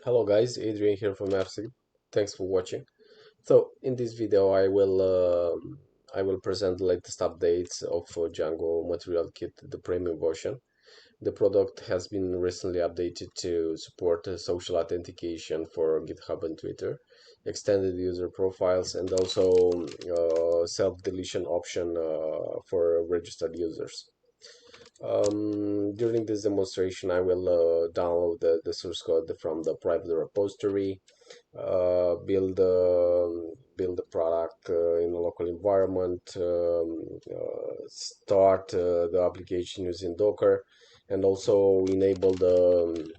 Hello guys, Adrian here from AppSeed. Thanks for watching. So in this video I will present the latest updates of Django Material Kit, the premium version. The product has been recently updated to support social authentication for GitHub and Twitter, extended user profiles, and also self-deletion option for registered users. During this demonstration, I will download the source code from the private repository, build the product in a local environment, start the application using Docker, and also enable the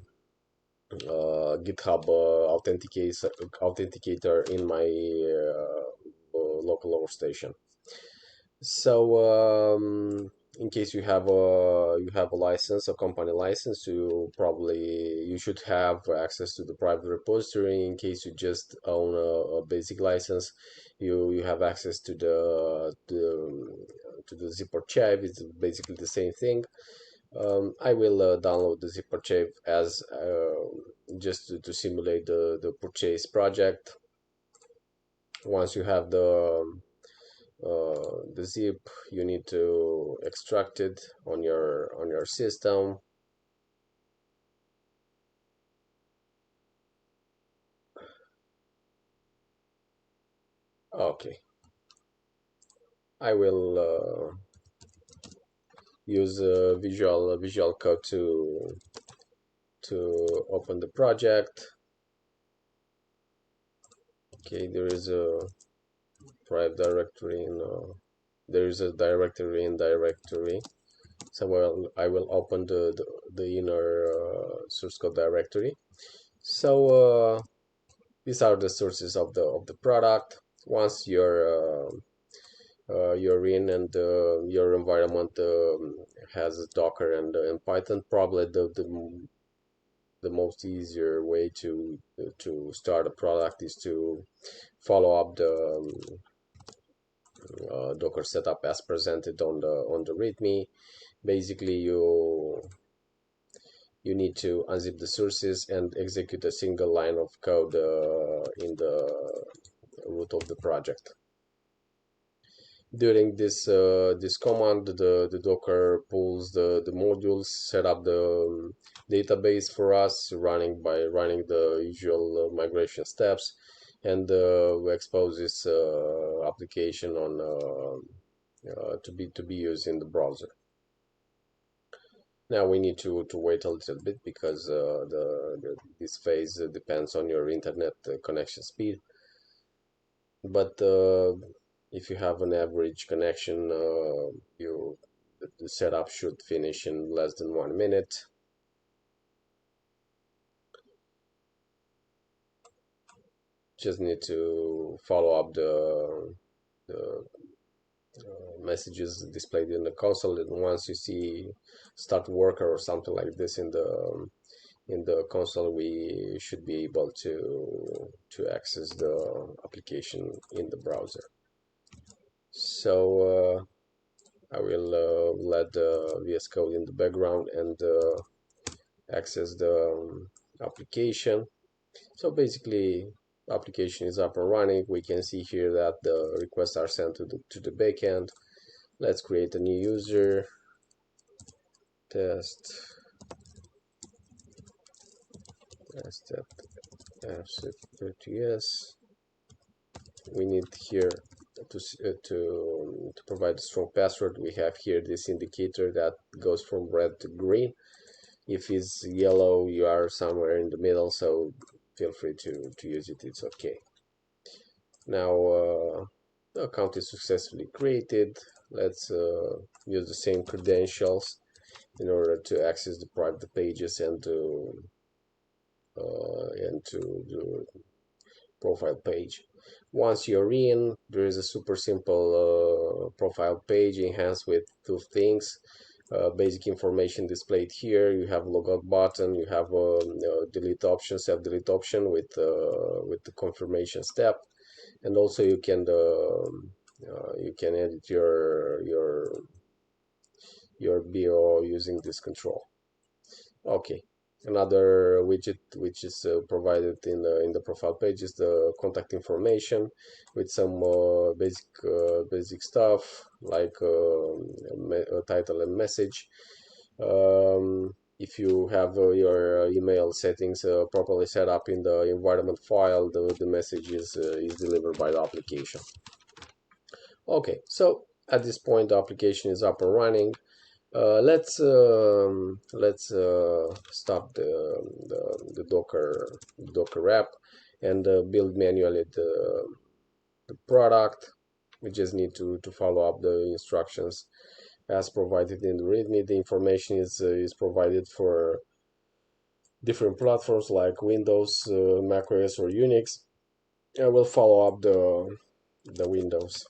GitHub authenticator in my local workstation. So in case you have a license, a company license, you should have access to the private repository. In case you just own a basic license, you have access to the zip archive. It's basically the same thing. I will download the zip archive as just to simulate the purchase project. Once you have the zip, you need to extract it on your system. Okay, I will use Visual Code to open the project. Okay, there is a private directory in there is a directory in directory. So I will open the inner source code directory. So these are the sources of the product. Once you're in and your environment has Docker and Python, probably the most easier way to start a product is to follow up the Docker setup as presented on the README. Basically, you need to unzip the sources and execute a single line of code in the root of the project. During this command, the Docker pulls the modules, set up the database for us, running the usual migration steps, and we expose this application on to be used in the browser. Now we need to wait a little bit because this phase depends on your internet connection speed. But if you have an average connection, the setup should finish in less than 1 minute. Just need to follow up the messages displayed in the console, and once you see start worker or something like this in the console, we should be able to access the application in the browser. So I will let the VS Code in the background and access the application. So basically, application is up and running. We can see here that the requests are sent to the backend. Let's create a new user. Test AppSeed. We need here to provide a strong password. We have here this indicator that goes from red to green. If it's yellow, you are somewhere in the middle, so feel free to use it. It's okay. Now the account is successfully created. Let's use the same credentials in order to access the private pages and to the profile page. Once you're in, there is a super simple profile page enhanced with two things. Basic information displayed here. You have logout button. You have delete option, self delete option with the confirmation step, and also you can edit your BO using this control. Okay, Another widget which is provided in the profile page is the contact information with some basic stuff like a title and message. If you have your email settings properly set up in the environment file, the message is delivered by the application. Okay, so at this point the application is up and running. Let's stop the Docker app and build manually the product. We just need to follow up the instructions as provided in the README. The information is provided for different platforms like Windows, macOS, or Unix. I will follow up the Windows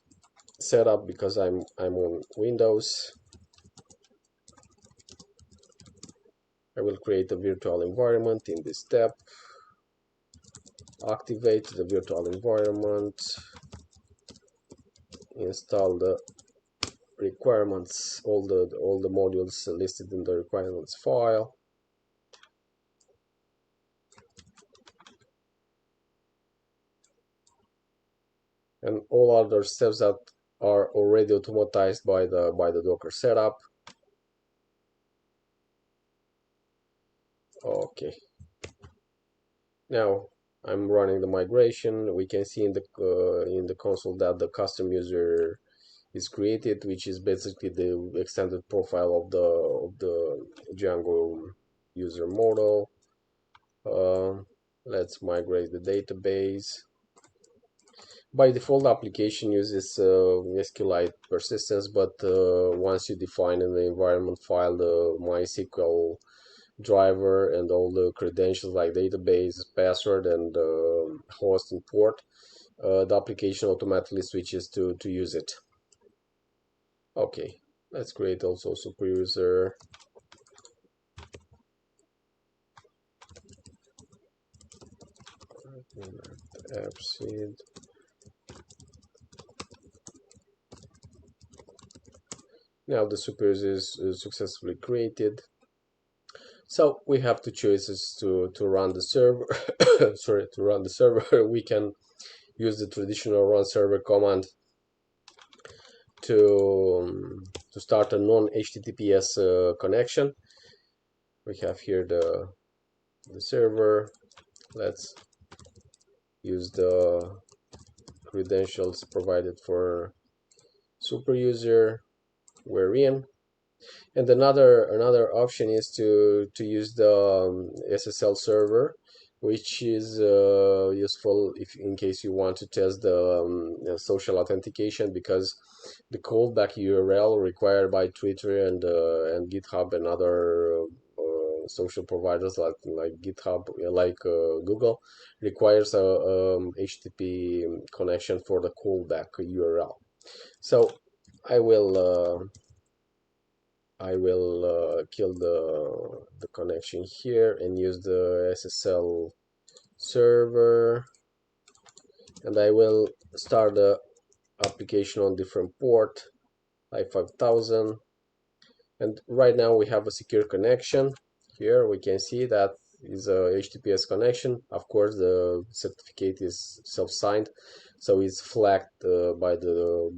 setup because I'm on Windows. I will create a virtual environment in this step. Activate the virtual environment. Install the requirements, all the modules listed in the requirements file. And all other steps that are already automatized by the Docker setup. Okay. Now I'm running the migration. We can see in the console that the custom user is created, which is basically the extended profile of the Django user model. Let's migrate the database. By default, the application uses SQLite persistence, but once you define in the environment file the MySQL driver and all the credentials like database, password, and host and port, the application automatically switches to use it. Okay, let's create also super user. AppSeed. Now the super user is successfully created. So we have two choices to run the server. Sorry, to run the server. We can use the traditional run server command to start a non-HTTPS connection. We have here the server. Let's use the credentials provided for super user. We're in. And another option is to use the SSL server, which is useful if in case you want to test the social authentication, because the callback URL required by Twitter and GitHub and other social providers like GitHub, like Google, requires a HTTP connection for the callback URL. So I will kill the connection here and use the SSL server, and I will start the application on different port, i5000, and right now we have a secure connection. Here we can see that is a HTTPS connection. Of course, the certificate is self-signed, so it's flagged by the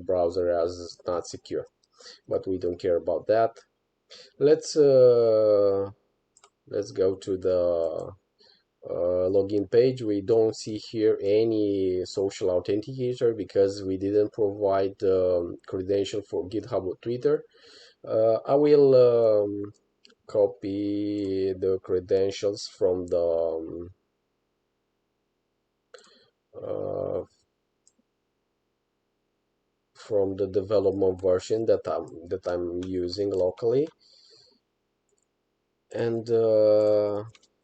browser as not secure, but we don't care about that. Let's go to the login page. We don't see here any social authenticator because we didn't provide credential for GitHub or Twitter. I will copy the credentials from the development version that I'm using locally, and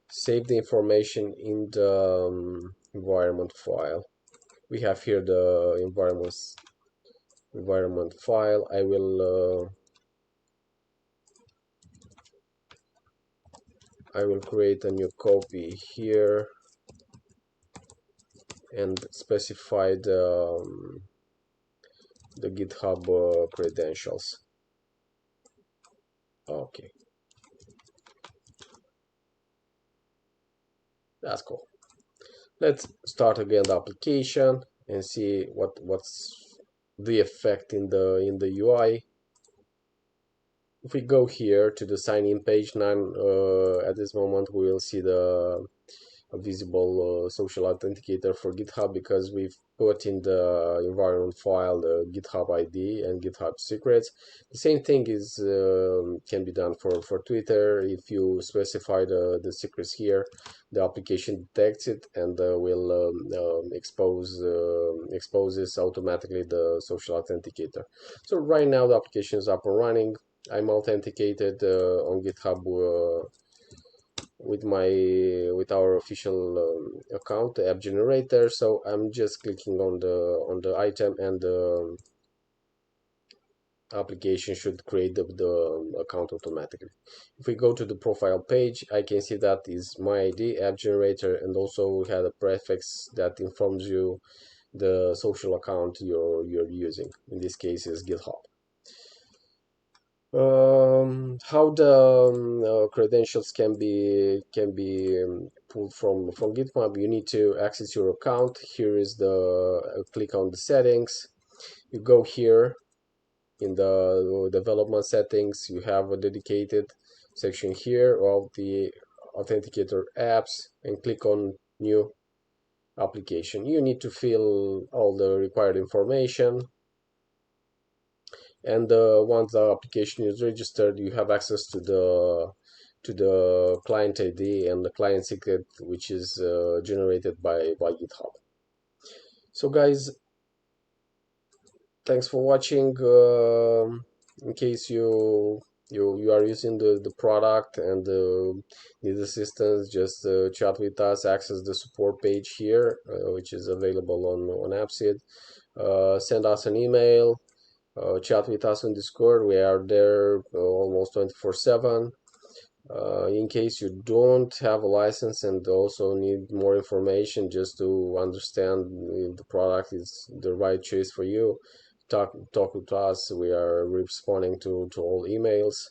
save the information in the environment file. We have here the environment file. I will create a new copy here and specify the GitHub credentials. Okay. That's cool. Let's start again the application and see what's the effect in the UI. If we go here to the sign in page, now at this moment we will see the a visible social authenticator for GitHub, because we've put in the environment file the GitHub ID and GitHub secrets. The same thing is can be done for Twitter. If you specify the secrets here, the application detects it and will exposes automatically the social authenticator. So right now the application is up and running. I'm authenticated on GitHub with our official account, the app generator. So I'm just clicking on the item, and the application should create the account automatically. If we go to the profile page, I can see that is my ID, app generator, and also we have a prefix that informs you the social account you're using. In this case is GitHub. How the credentials can be pulled from GitHub. You need to access your account. Here is the click on the settings. You go here in the development settings. You have a dedicated section here of the authenticator apps, and click on new application. You need to fill all the required information. And once the application is registered, you have access to the client ID and the client secret, which is generated by GitHub. So guys, thanks for watching. In case you are using the product and need assistance, just chat with us. Access the support page here, which is available on AppSeed. Send us an email. Chat with us on Discord. We are there almost 24/7. In case you don't have a license and also need more information just to understand if the product is the right choice for you, talk with us. We are responding to all emails.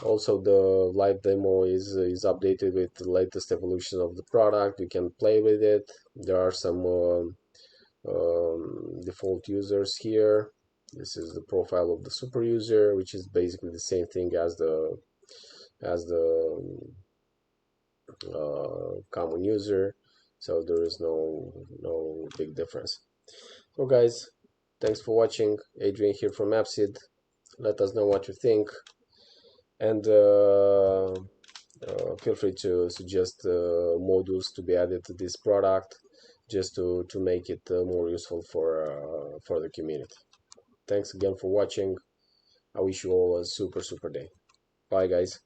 Also, the live demo is updated with the latest evolution of the product. You can play with it. There are some default users here. This is the profile of the super user, which is basically the same thing as the common user. So there is no big difference. So guys, thanks for watching. Adrian here from AppSeed. Let us know what you think, and feel free to suggest modules to be added to this product, just to make it more useful for the community. Thanks again for watching. I wish you all a super day. Bye guys.